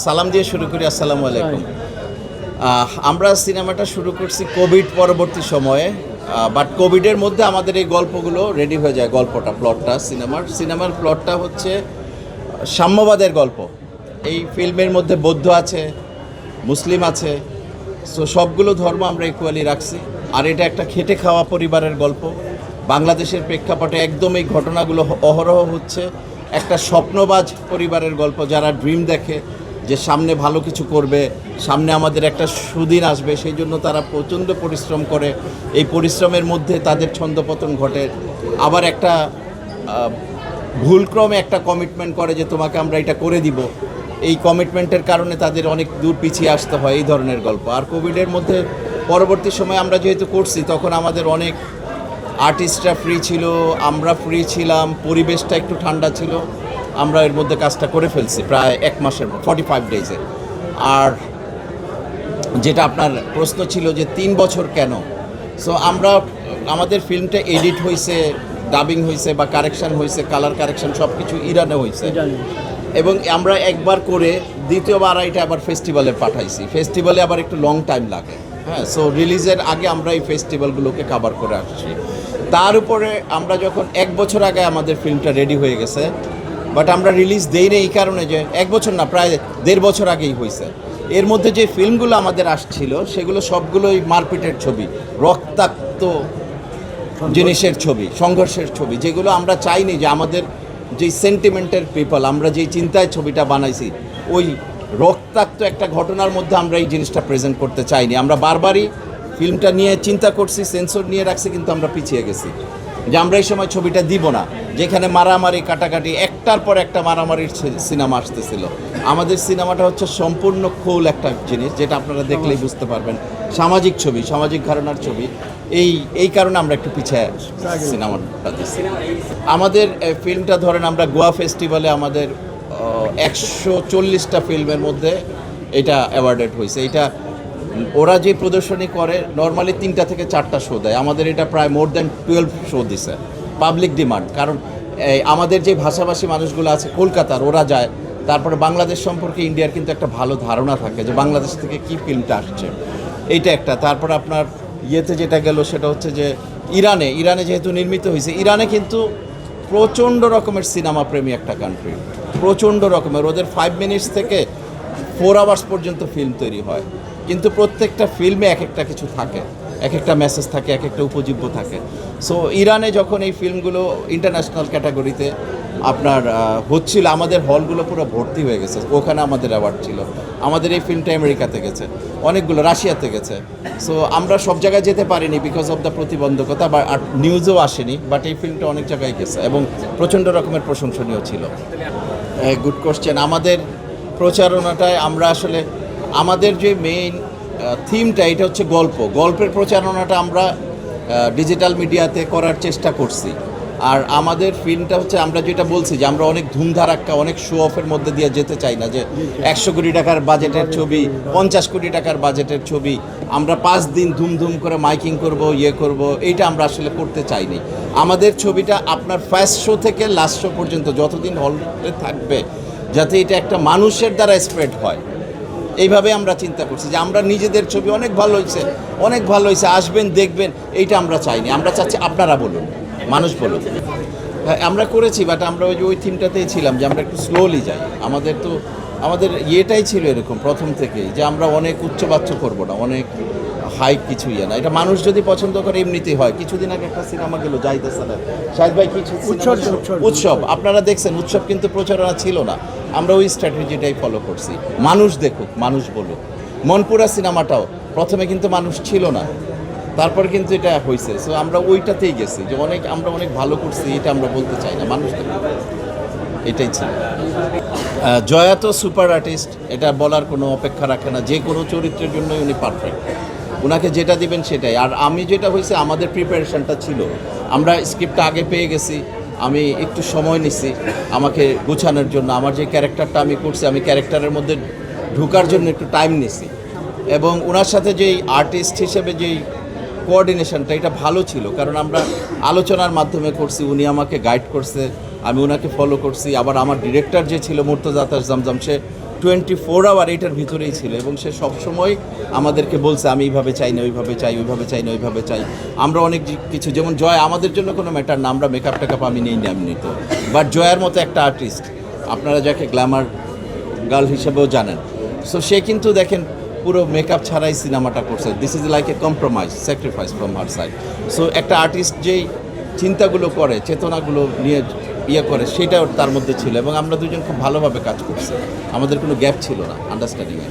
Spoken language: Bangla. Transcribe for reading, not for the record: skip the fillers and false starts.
সালাম দিয়ে শুরু করি। আসসালামু আলাইকুম। আমরা সিনেমাটা শুরু করছি কোভিড পরবর্তী সময়ে, বাট কোভিডের মধ্যে আমাদের এই গল্পগুলো রেডি হয়ে যায়। প্লটটা সিনেমার প্লটটা হচ্ছে সাম্যবাদের গল্প। এই ফিল্মের মধ্যে বৌদ্ধ আছে, মুসলিম আছে, সো সবগুলো ধর্ম আমরা ইকুয়ালি রাখছি। আর এটা একটা খেটে খাওয়া পরিবারের গল্প। বাংলাদেশের প্রেক্ষাপটে একদম এই ঘটনাগুলো অহরহ হচ্ছে। একটা স্বপ্নবাজ পরিবারের গল্প, যারা ড্রিম দেখে যে সামনে ভালো কিছু করবে, সামনে আমাদের একটা সুদিন আসবে, সেই জন্য তারা প্রচণ্ড পরিশ্রম করে। এই পরিশ্রমের মধ্যে তাদের ছন্দপতন ঘটে। আবার একটা ভুলক্রমে একটা কমিটমেন্ট করে যে তোমাকে আমরা এটা করে দিব। এই কমিটমেন্টের কারণে তাদের অনেক দূর পিছিয়ে আসতে হয়, এই ধরনের গল্প। আর কোভিডের মধ্যে পরবর্তী সময় আমরা যেহেতু করছি, তখন আমাদের অনেক আর্টিস্টরা ফ্রি ছিল, আমরা ফ্রি ছিলাম, পরিবেশটা একটু ঠান্ডা ছিল। আমরা এর মধ্যে কাজটা করে ফেলছি প্রায় 1 মাসের 45 ডেজে। আর যেটা আপনার প্রশ্ন ছিল যে 3 বছর কেন, সো আমাদের ফিল্মটা এডিট হয়েছে, ডাবিং হয়েছে বা কারেকশান হয়েছে, কালার কারেকশান সব কিছু ইরানে হয়েছে। এবং আমরা একবার করে দ্বিতীয়বার এটা আবার ফেস্টিভ্যালে পাঠাইছি। ফেস্টিভ্যালে আবার একটু লং টাইম লাগে, হ্যাঁ। সো রিলিজের আগে আমরা এই ফেস্টিভ্যালগুলোকে কভার করে আসছি। তার উপরে আমরা যখন 1 বছর আগে আমাদের ফিল্মটা রেডি হয়ে গেছে, বাট আমরা রিলিজ দেই না এই কারণে যে 1 বছর না, প্রায় 1.5 বছর আগেই হয়েছে। এর মধ্যে যে ফিল্মগুলো আমাদের আসছিল সেগুলো সবগুলোই মারপিটের ছবি, রক্তাক্ত জিনিসের ছবি, সংঘর্ষের ছবি, যেগুলো আমরা চাইনি যে আমাদের যেই সেন্টিমেন্টের পিপল, আমরা যেই চিন্তায় ছবিটা বানাইছি, ওই রক্তাক্ত একটা ঘটনার মধ্যে আমরা এই জিনিসটা প্রেজেন্ট করতে চাইনি। আমরা বারবারই ফিল্মটা নিয়ে চিন্তা করছি, সেন্সর নিয়ে রাখছি, কিন্তু আমরা পিছিয়ে গেছি যে আমরা এই সময় ছবিটা দিব না, যেখানে মারামারি কাটাকাটি একটার পর একটা মারামারির সিনেমা আসতেছিল। আমাদের সিনেমাটা হচ্ছে সম্পূর্ণ খোল একটা জিনিস, যেটা আপনারা দেখলেই বুঝতে পারবেন, সামাজিক ছবি, সামাজিক ধারণার ছবি। এই কারণে আমরা একটু পিছিয়ে সিনেমাটা দিচ্ছি। আমাদের ফিল্মটা ধরেন আমরা গোয়া ফেস্টিভ্যালে আমাদের 140টা ফিল্মের মধ্যে এটা অ্যাওয়ার্ডেড হয়েছে। এটা ওরা যে প্রদর্শনী করে নর্মালি 3টা থেকে 4টা শো দেয়, আমাদের এটা প্রায় মোর দ্যান 12 শো দিছে। পাবলিক ডিমান্ড, কারণ আমাদের যে ভাষাভাষী মানুষগুলো আছে কলকাতার, ওরা যায়। তারপরে বাংলাদেশ সম্পর্কে ইন্ডিয়ার কিন্তু একটা ভালো ধারণা থাকে যে বাংলাদেশ থেকে কি ফিল্মটা আসছে, এইটা একটা। তারপর আপনার ইয়েতে যেটা গেল সেটা হচ্ছে যে ইরানে যেহেতু নির্মিত হয়েছে, ইরানে কিন্তু প্রচণ্ড রকমের সিনেমা প্রেমী একটা কান্ট্রি, প্রচণ্ড রকমের। ওদের 5 মিনিটস থেকে 4 আওয়ার্স পর্যন্ত ফিল্ম তৈরি হয়, কিন্তু প্রত্যেকটা ফিল্মে এক একটা কিছু থাকে, এক একটা মেসেজ থাকে, এক একটা উপজীব্য থাকে। সো ইরানে যখন এই ফিল্মগুলো ইন্টারন্যাশনাল ক্যাটাগরিতে আপনার হচ্ছিল, আমাদের হলগুলো পুরো ভর্তি হয়ে গেছে, ওখানে আমাদের অ্যাওয়ার্ড ছিল। আমাদের এই ফিল্মটা আমেরিকাতে গেছে, অনেকগুলো রাশিয়াতে গেছে। সো আমরা সব জায়গায় যেতে পারিনি বিকজ অফ দ্য প্রতিবন্ধকতা, বা নিউজও আসেনি, বাট এই ফিল্মটা অনেক জায়গায় গেছে এবং প্রচণ্ড রকমের প্রশংসনীয় ছিল। Good question. আমাদের প্রচারণাটায় আমরা আসলে আমাদের যে মেইন থিমটা, এটা হচ্ছে গল্পের প্রচারণাটা আমরা ডিজিটাল মিডিয়াতে করার চেষ্টা করছি। আর আমাদের ফিল্মটা হচ্ছে, আমরা যেটা বলছি যে আমরা অনেক ধুমধারাক্কা, অনেক শো অফের মধ্যে দিয়ে যেতে চাই না, যে 100 কোটি টাকার বাজেটের ছবি, 50 কোটি টাকার বাজেটের ছবি, আমরা 5 দিন ধুমধুম করে মাইকিং করব, করব, এইটা আমরা আসলে করতে চাইনি। আমাদের ছবিটা আপনার ফার্স্ট শো থেকে লাস্ট শো পর্যন্ত যতদিন হলে থাকবে, যাতে এটা একটা মানুষের দ্বারা স্প্রেড হয়, এইভাবে আমরা চিন্তা করছি। যে আমরা নিজেদের ছবি অনেক ভালো হয়েছে, আসবেন দেখবেন, এইটা আমরা চাইনি। আমরা চাচ্ছি আপনারা বলুন, মানুষ বলুন। আমরা করেছি, বাট আমরা ওই থিমটাতেই ছিলাম যে আমরা একটু স্লোলি যাই। আমাদের ইয়েটাই ছিল এরকম প্রথম থেকেই, যে আমরা অনেক উচ্চবাচ্য করবো না, অনেক হাই কিছু না। এটা মানুষ যদি পছন্দ করে এমনিতেই হয়। কিছুদিন আগে একটা সিনেমা গেল জাহিদ হাসানের, শাহিদ ভাই কিছু উৎসব, আপনারা দেখছেন, উৎসব কিন্তু প্রচারণা ছিল না। আমরা ওই স্ট্র্যাটেজিটাই ফলো করছি, মানুষ দেখুক, মানুষ বলুক। মনপুরা সিনেমাটাও প্রথমে কিন্তু মানুষ ছিল না, তারপর কিন্তু এটা হয়েছে। সো আমরা ওইটাতেই গেছি, যে আমরা অনেক ভালো করছি, এটা আমরা বলতে চাই না, মানুষ দেখুক, এটাই ছিল। জয়া তো সুপার আর্টিস্ট, এটা বলার কোনো অপেক্ষা রাখে না। যে কোনো চরিত্রের জন্যই উনি পারফেক্ট, ওনাকে যেটা দিবেন সেটাই। আর আমি যেটা হয়েছে, আমাদের প্রিপারেশনটা ছিল, আমরা স্ক্রিপ্টটা আগে পেয়ে গেছি, আমি একটু সময় নিছি আমাকে গোছানোর জন্য। আমার যে ক্যারেক্টারটা আমি করছি, আমি ক্যারেক্টারের মধ্যে ঢোকার জন্য একটু টাইম নিছি। এবং ওনার সাথে যেই আর্টিস্ট হিসেবে যেই কোঅর্ডিনেশনটা, এটা ভালো ছিল, কারণ আমরা আলোচনার মাধ্যমে করছি। উনি আমাকে গাইড করছে, আমি ওনাকে ফলো করছি। আবার আমার ডিরেক্টর যে ছিল মুর্তজা আতাশ জামজাম, সে 24 আওয়ার এটার ভিতরেই ছিল এবং সে সবসময় আমাদেরকে বলছে আমি এইভাবে চাই না ওইভাবে চাই ওইভাবে চাই না ওইভাবে চাই। আমরা অনেক কিছু যেমন জয় আমাদের জন্য কোনো ম্যাটার না, আমরা মেকআপ টেকআপ আমি নেই না এমনি তো, বাট জয়ার মতো একটা আর্টিস্ট আপনারা যাকে গ্ল্যামার গার্ল হিসেবেও জানেন, সো সে কিন্তু দেখেন পুরো মেকআপ ছাড়াই সিনেমাটা করছে। This is like a compromise sacrifice from her side. So একটা আর্টিস্ট যেই চিন্তাগুলো করে চেতনাগুলো নিয়ে ইয়ে করে সেটাও তার মধ্যে ছিল এবং আমরা দুজন খুব ভালোভাবে কাজ করছি, আমাদের কোনো গ্যাপ ছিল না আন্ডারস্ট্যান্ডিংয়ে।